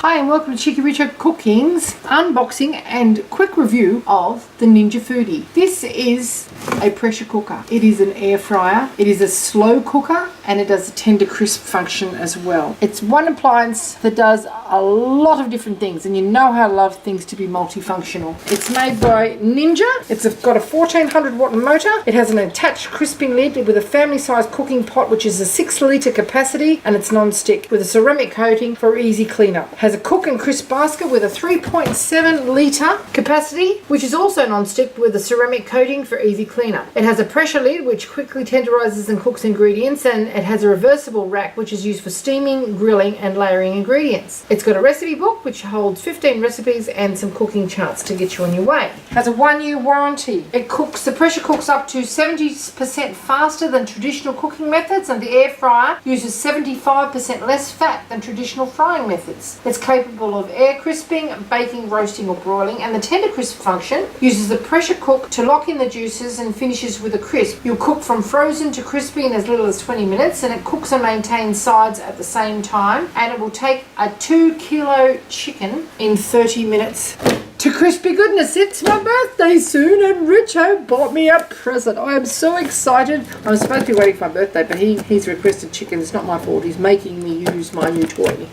Hi and welcome to Cheekyricho Cooking's unboxing and quick review of the Ninja Foodi. This is a pressure cooker. It is an air fryer. It is a slow cooker and it does a tender crisp function as well. It's one appliance that does a lot of different things, and you know how I love things to be multifunctional. It's made by Ninja. It's got a 1400 watt motor. It has an attached crisping lid with a family size cooking pot which is a 6 litre capacity, and it's non-stick with a ceramic coating for easy cleanup. It has a cook and crisp basket with a 3.7 litre capacity which is also non-stick with a ceramic coating for easy cleanup. It has a pressure lid which quickly tenderizes and cooks ingredients, and it has a reversible rack which is used for steaming, grilling and layering ingredients. It's got a recipe book which holds 15 recipes and some cooking charts to get you on your way. It has a 1-year warranty. The pressure cooks up to 70% faster than traditional cooking methods, and the air fryer uses 75% less fat than traditional frying methods. It's capable of air crisping, baking, roasting or broiling, and the tender crisp function uses the pressure cook to lock in the juices and finishes with a crisp. You'll cook from frozen to crispy in as little as 20 minutes, and it cooks and maintains sides at the same time, and it will take a 2-kilo chicken in 30 minutes to crispy goodness. It's my birthday soon and Richo bought me a present. I am so excited. I'm supposed to be waiting for my birthday, but he's requested chicken. It's not my fault. He's making me use my new toy.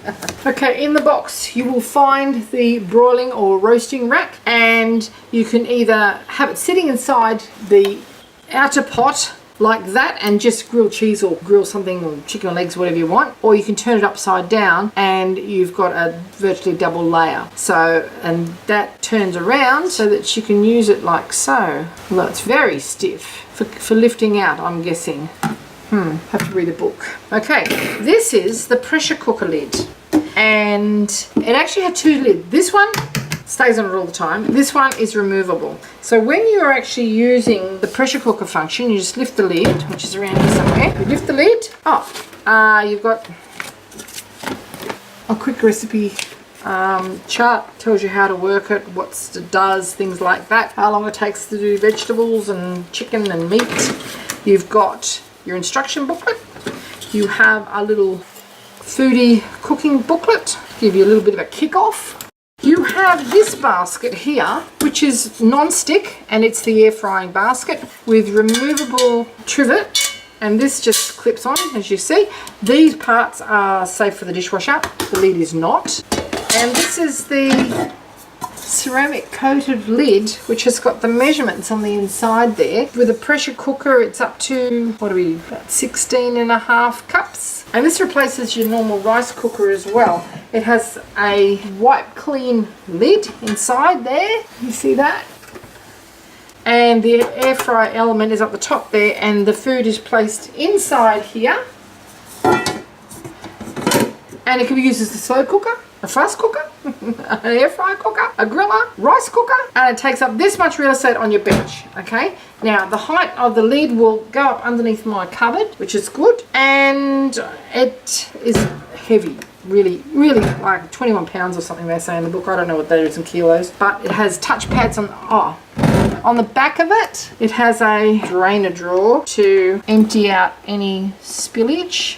Okay, in the box you will find the broiling or roasting rack, and you can either have it sitting inside the outer pot like that and just grill cheese or grill something, or chicken legs, whatever you want, or you can turn it upside down and you've got a virtually double layer. So, and that turns around so that you can use it like so. Well, it's very stiff for lifting out, I'm guessing. Have to read a book. Okay, this is the pressure cooker lid, and it actually had 2 lids. This one stays on it all the time. This one is removable. So when you're actually using the pressure cooker function, you just lift the lid, which is around here somewhere. You lift the lid. You've got a quick recipe chart. Tells you how to work it, what it does, things like that. How long it takes to do vegetables and chicken and meat. You've got your instruction booklet. You have a little Foodi cooking booklet. Give you a little bit of a kick-off. You have this basket here, which is non-stick, and it's the air frying basket with removable trivet, and this just clips on, as you see. These parts are safe for the dishwasher, the lid is not. And this is the ceramic coated lid, which has got the measurements on the inside there. With a pressure cooker, it's up to, about 16.5 cups. And this replaces your normal rice cooker as well. It has a wipe clean lid inside there. You see that? And the air fryer element is up the top there, and the food is placed inside here. And it can be used as a slow cooker, a fast cooker, an air fryer cooker, a griller, rice cooker, and it takes up this much real estate on your bench. Okay, now the height of the lid will go up underneath my cupboard, which is good, and it is heavy, really like 21 pounds or something they say in the book. I don't know what that is in kilos, but it has touch pads on the back of it. It has a drainer drawer to empty out any spillage.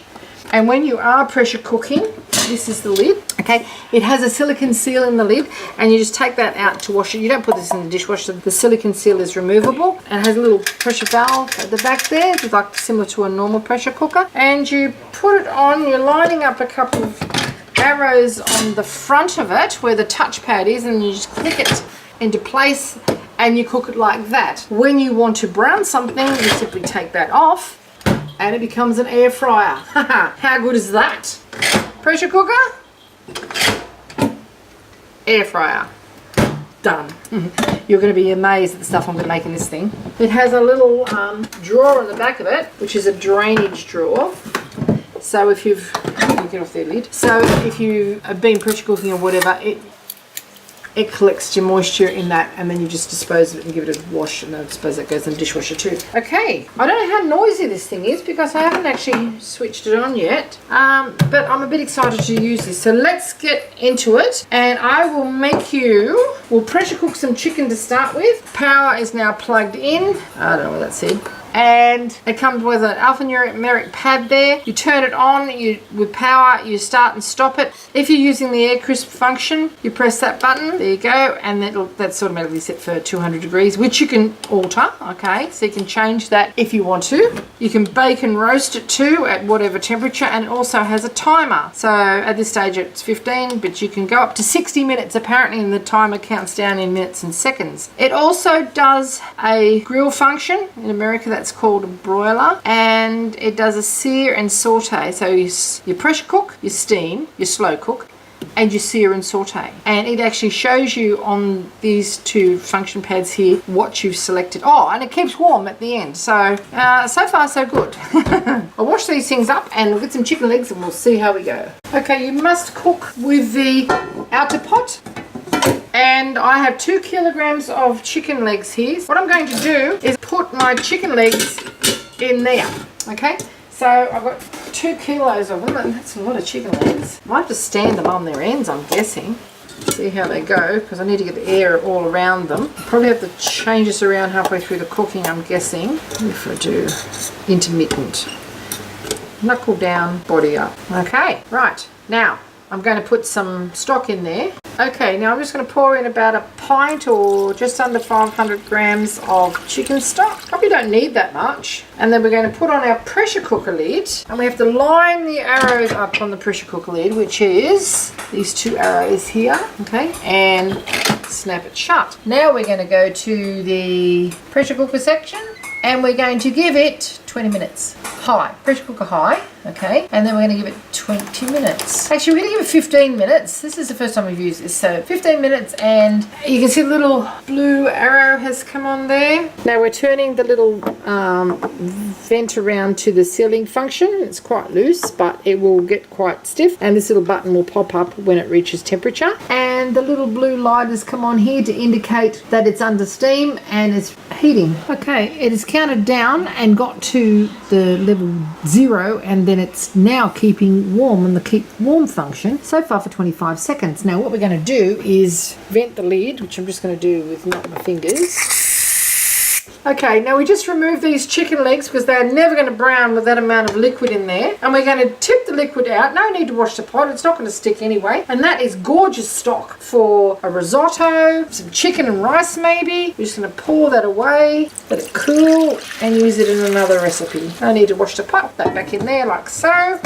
And when you are pressure cooking, this is the lid. Okay, it has a silicone seal in the lid, and you just take that out to wash it. You don't put this in the dishwasher. The silicone seal is removable, and it has a little pressure valve at the back there, it's like similar to a normal pressure cooker. And you put it on, you're lining up a couple of arrows on the front of it where the touchpad is, and you just click it into place and you cook it like that. When you want to brown something, you simply take that off and it becomes an air fryer. How good is that? Pressure cooker, air fryer, done. You're going to be amazed at the stuff I'm going to make in this thing. It has a little drawer on the back of it, which is a drainage drawer. So if you get off their lid. So if you have been pressure cooking or whatever, it collects your moisture in that, and then you just dispose of it and give it a wash, and I suppose that goes in the dishwasher too. Okay, I don't know how noisy this thing is because I haven't actually switched it on yet, but I'm a bit excited to use this. So let's get into it, and I will we'll pressure cook some chicken to start with. Power is now plugged in. I don't know what that said. and it comes with an alphanumeric pad there. You turn it on with power, you start and stop it. If you're using the air crisp function, you press that button, there you go, and that's automatically set for 200 degrees, which you can alter, okay? So you can change that if you want to. You can bake and roast it too at whatever temperature, and it also has a timer. So at this stage it's 15, but you can go up to 60 minutes apparently, and the timer counts down in minutes and seconds. It also does a grill function. In America that's called a broiler, and it does a sear and saute. So you pressure cook, you steam, you slow cook, and you sear and saute, and it actually shows you on these two function pads here what you've selected. Oh, and it keeps warm at the end. So so far so good. I'll wash these things up and we'll get some chicken legs and we'll see how we go. Okay, you must cook with the outer pot, and I have 2 kilograms of chicken legs here. What I'm going to do is put my chicken legs in there. Okay, so I've got 2 kilos of them, and that's a lot of chicken legs. I might have to stand them on their ends, I'm guessing. See how they go, because I need to get the air all around them. Probably have to change this around halfway through the cooking, I'm guessing. If I do intermittent. Knuckle down, body up. Okay, right. Now, I'm going to put some stock in there. Okay, now I'm just going to pour in about a pint or just under 500 grams of chicken stock. Probably don't need that much. And then we're going to put on our pressure cooker lid, and we have to line the arrows up on the pressure cooker lid, which is these 2 arrows here, okay, and snap it shut. Now we're going to go to the pressure cooker section, and we're going to give it 20 minutes. High, pressure cooker high, okay, and then we're going to give it 20 minutes. Actually, we're going to give it 15 minutes. This is the first time we've used this, so 15 minutes, and you can see the little blue arrow has come on there. Now we're turning the little vent around to the sealing function. It's quite loose, but it will get quite stiff, and this little button will pop up when it reaches temperature, and the little blue light has come on here to indicate that it's under steam and it's heating. Okay, it is counted down and got to the level 0, and then it's now keeping warm in the keep warm function so far for 25 seconds. Now what we're going to do is vent the lid, which I'm just going to do with not my fingers. Okay, now we just remove these chicken legs because they're never going to brown with that amount of liquid in there. And we're going to tip the liquid out. No need to wash the pot. It's not going to stick anyway. And that is gorgeous stock for a risotto, some chicken and rice maybe. We're just going to pour that away, let it cool, and use it in another recipe. No need to wash the pot. Put that back in there like so.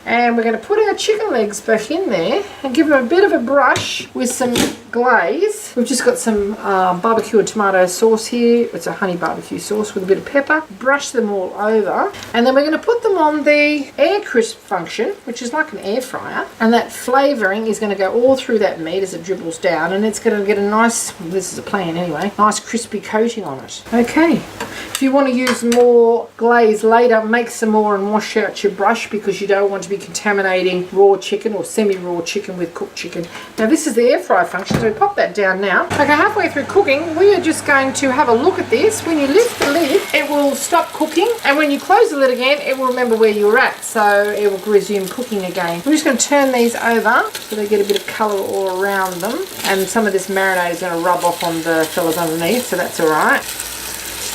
And we're going to put our chicken legs back in there and give them a bit of a brush with some glaze. We've just got some barbecue and tomato sauce here. It's a honey barbecue sauce with a bit of pepper. Brush them all over. And then we're going to put them on the air crisp function, which is like an air fryer. And that flavouring is going to go all through that meat as it dribbles down. And it's going to get a nice, this is a plan anyway, nice crispy coating on it. Okay. If you want to use more glaze later, make some more and wash out your brush because you don't want to be contaminating raw chicken or semi-raw chicken with cooked chicken. Now this is the air fry function, so we pop that down now. Okay, halfway through cooking, we are just going to have a look at this. When you lift the lid, it will stop cooking, and when you close the lid again, it will remember where you were at, so it will resume cooking again. We're just going to turn these over so they get a bit of colour all around them, and some of this marinade is going to rub off on the fellas underneath, so that's alright.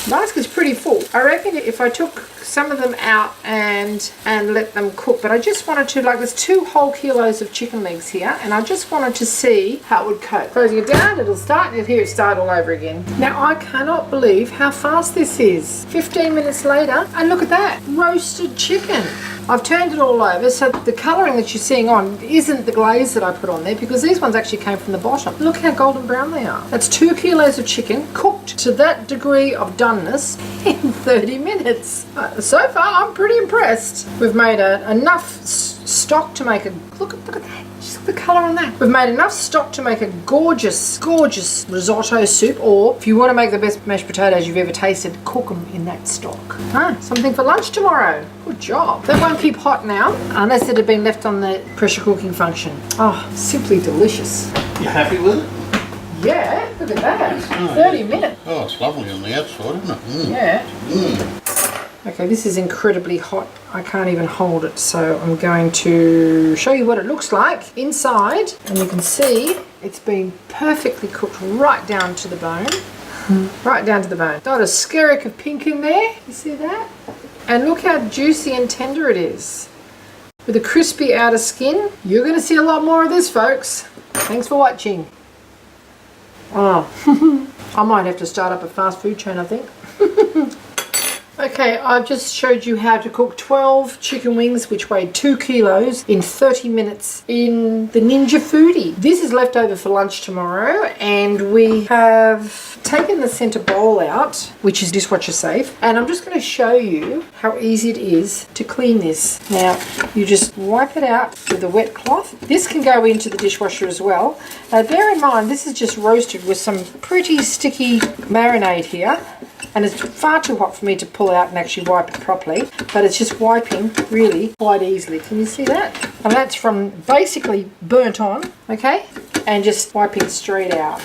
Basket's pretty full. I reckon if I took some of them out and let them cook, but I just wanted to, like, there's 2 whole kilos of chicken legs here, and I just wanted to see how it would coat. Closing it down, it'll start, and you'll hear it start all over again. Now I cannot believe how fast this is. 15 minutes later, and look at that, roasted chicken. I've turned it all over, so the colouring that you're seeing on isn't the glaze that I put on there, because these ones actually came from the bottom. Look how golden brown they are. That's 2 kilos of chicken cooked to that degree of doneness in 30 minutes. So far, I'm pretty impressed. We've made enough stock to make a, look at that. Just look at the colour on that. We've made enough stock to make a gorgeous, gorgeous risotto soup, or if you want to make the best mashed potatoes you've ever tasted, cook them in that stock. Something for lunch tomorrow. Good job. That won't keep hot now, unless it had been left on the pressure cooking function. Oh, simply delicious. You happy with it? Yeah, look at that. 30 minutes. Oh, it's lovely on the outside, isn't it? Mm. Yeah. Mm. Okay, this is incredibly hot. I can't even hold it, so I'm going to show you what it looks like inside. And you can see it's been perfectly cooked right down to the bone. Right down to the bone. Not a skerrick of pink in there. You see that? And look how juicy and tender it is. With a crispy outer skin. You're going to see a lot more of this, folks. Thanks for watching. Oh, I might have to start up a fast food chain, I think. Okay, I've just showed you how to cook 12 chicken wings which weighed 2 kilos in 30 minutes in the Ninja Foodi. This is left over for lunch tomorrow, and we have taken the center bowl out, which is dishwasher safe, and I'm just going to show you how easy it is to clean this. Now, you just wipe it out with a wet cloth. This can go into the dishwasher as well. Bear in mind, this is just roasted with some pretty sticky marinade here. And it's far too hot for me to pull out and actually wipe it properly, but it's just wiping really quite easily. Can you see that? And that's from basically burnt on, okay, and just wiping straight out.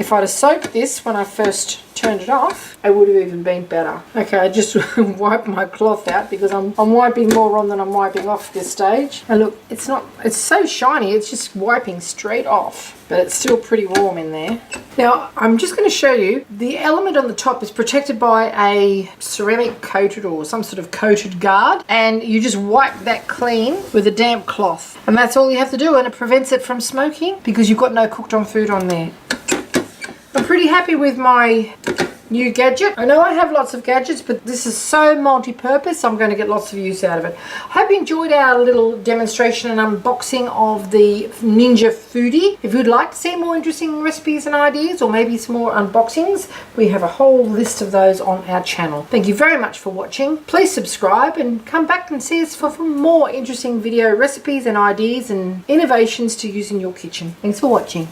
If I'd have soaked this when I first turned it off, it would have even been better. Okay, I just wiped my cloth out because I'm wiping more on than I'm wiping off this stage. And look, it's so shiny, it's just wiping straight off, but it's still pretty warm in there. Now, I'm just going to show you, the element on the top is protected by a ceramic coated or some sort of coated guard, and you just wipe that clean with a damp cloth. And that's all you have to do, and it prevents it from smoking because you've got no cooked on food on there. I'm pretty happy with my new gadget. I know I have lots of gadgets, but this is so multi-purpose, I'm going to get lots of use out of it. I hope you enjoyed our little demonstration and unboxing of the Ninja Foodi. If you'd like to see more interesting recipes and ideas, or maybe some more unboxings, we have a whole list of those on our channel. Thank you very much for watching. Please subscribe and come back and see us for more interesting video recipes and ideas and innovations to use in your kitchen. Thanks for watching.